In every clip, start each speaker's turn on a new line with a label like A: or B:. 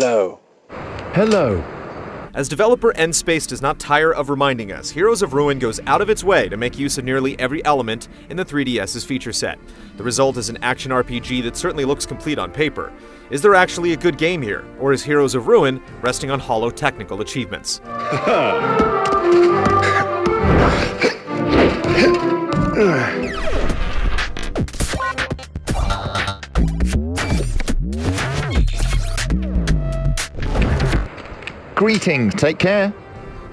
A: Hello.
B: Hello.
C: As developer N-Space does not tire of reminding us, Heroes of Ruin goes out of its way to make use of nearly every element in the 3DS's feature set. The result is an action RPG that certainly looks complete on paper. Is there actually a good game here, or is Heroes of Ruin resting on hollow technical achievements?
B: Greetings, take care.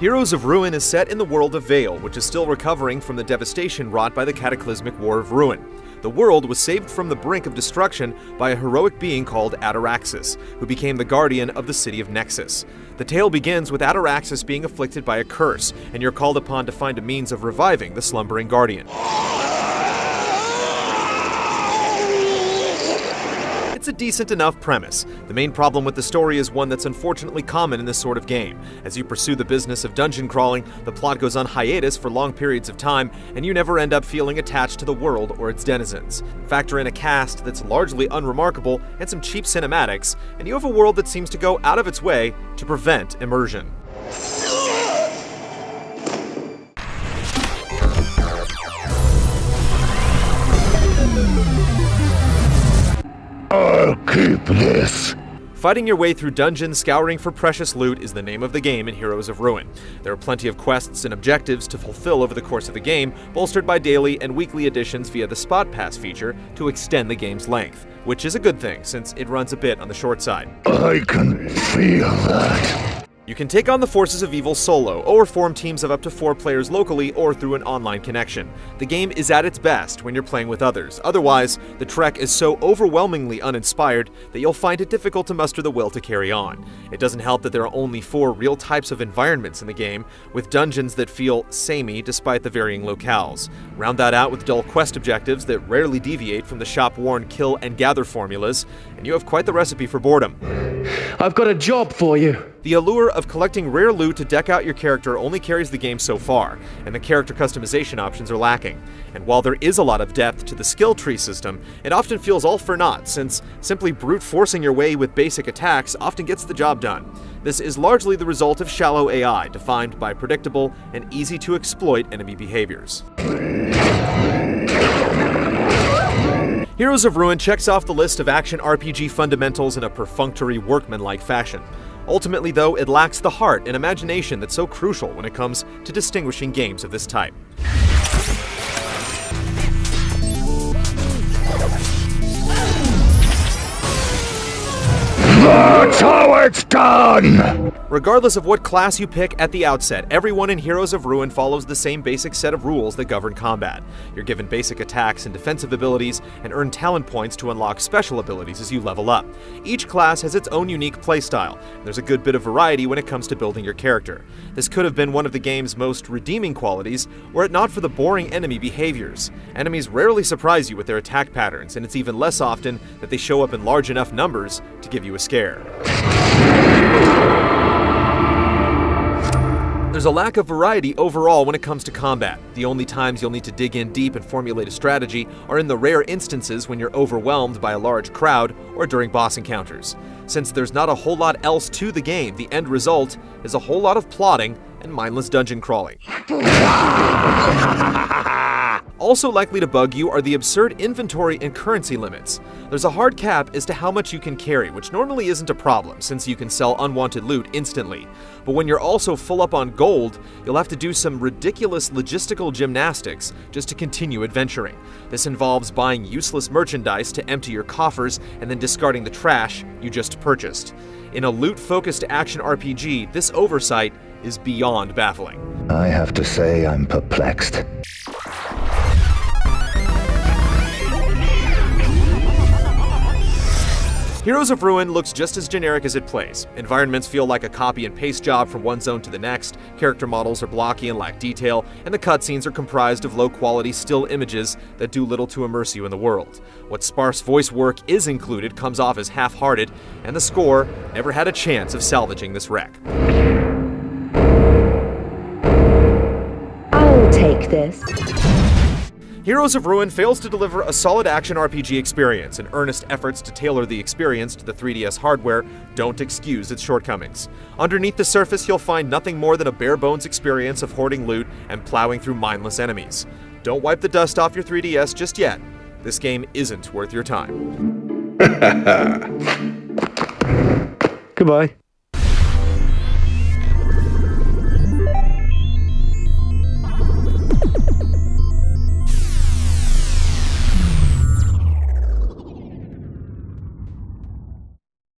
C: Heroes of Ruin is set in the world of Vale, which is still recovering from the devastation wrought by the cataclysmic War of Ruin. The world was saved from the brink of destruction by a heroic being called Ataraxis, who became the guardian of the city of Nexus. The tale begins with Ataraxis being afflicted by a curse, and you're called upon to find a means of reviving the slumbering guardian. It's a decent enough premise. The main problem with the story is one that's unfortunately common in this sort of game. As you pursue the business of dungeon crawling, the plot goes on hiatus for long periods of time, and you never end up feeling attached to the world or its denizens. Factor in a cast that's largely unremarkable and some cheap cinematics, and you have a world that seems to go out of its way to prevent immersion.
B: I'll keep this.
C: Fighting your way through dungeons, scouring for precious loot is the name of the game in Heroes of Ruin. There are plenty of quests and objectives to fulfill over the course of the game, bolstered by daily and weekly additions via the Spot Pass feature to extend the game's length, which is a good thing since it runs a bit on the short side.
B: I can feel that.
C: You can take on the forces of evil solo, or form teams of up to 4 players locally or through an online connection. The game is at its best when you're playing with others. Otherwise, the trek is so overwhelmingly uninspired that you'll find it difficult to muster the will to carry on. It doesn't help that there are only 4 real types of environments in the game, with dungeons that feel samey despite the varying locales. Round that out with dull quest objectives that rarely deviate from the shop-worn kill and gather formulas, and you have quite the recipe for boredom.
A: I've got a job for you.
C: The allure of collecting rare loot to deck out your character only carries the game so far, and the character customization options are lacking. And while there is a lot of depth to the skill tree system, it often feels all for naught, since simply brute forcing your way with basic attacks often gets the job done. This is largely the result of shallow AI, defined by predictable and easy to exploit enemy behaviors. Heroes of Ruin checks off the list of action RPG fundamentals in a perfunctory, workmanlike fashion. Ultimately, though, it lacks the heart and imagination that's so crucial when it comes to distinguishing games of this type.
B: That's how it's done!
C: Regardless of what class you pick at the outset, everyone in Heroes of Ruin follows the same basic set of rules that govern combat. You're given basic attacks and defensive abilities, and earn talent points to unlock special abilities as you level up. Each class has its own unique playstyle, and there's a good bit of variety when it comes to building your character. This could have been one of the game's most redeeming qualities, were it not for the boring enemy behaviors. Enemies rarely surprise you with their attack patterns, and it's even less often that they show up in large enough numbers to give you a scare. There's a lack of variety overall when it comes to combat. The only times you'll need to dig in deep and formulate a strategy are in the rare instances when you're overwhelmed by a large crowd or during boss encounters. Since there's not a whole lot else to the game, the end result is a whole lot of plotting and mindless dungeon crawling. Also likely to bug you are the absurd inventory and currency limits. There's a hard cap as to how much you can carry, which normally isn't a problem since you can sell unwanted loot instantly. But when you're also full up on gold, you'll have to do some ridiculous logistical gymnastics just to continue adventuring. This involves buying useless merchandise to empty your coffers and then discarding the trash you just purchased. In a loot-focused action RPG, this oversight is beyond baffling.
B: I have to say I'm perplexed.
C: Heroes of Ruin looks just as generic as it plays. Environments feel like a copy and paste job from one zone to the next, character models are blocky and lack detail, and the cutscenes are comprised of low-quality still images that do little to immerse you in the world. What sparse voice work is included comes off as half-hearted, and the score never had a chance of salvaging this wreck.
D: I'll take this.
C: Heroes of Ruin fails to deliver a solid action RPG experience, and earnest efforts to tailor the experience to the 3DS hardware don't excuse its shortcomings. Underneath the surface, you'll find nothing more than a bare-bones experience of hoarding loot and plowing through mindless enemies. Don't wipe the dust off your 3DS just yet. This game isn't worth your time.
A: Goodbye.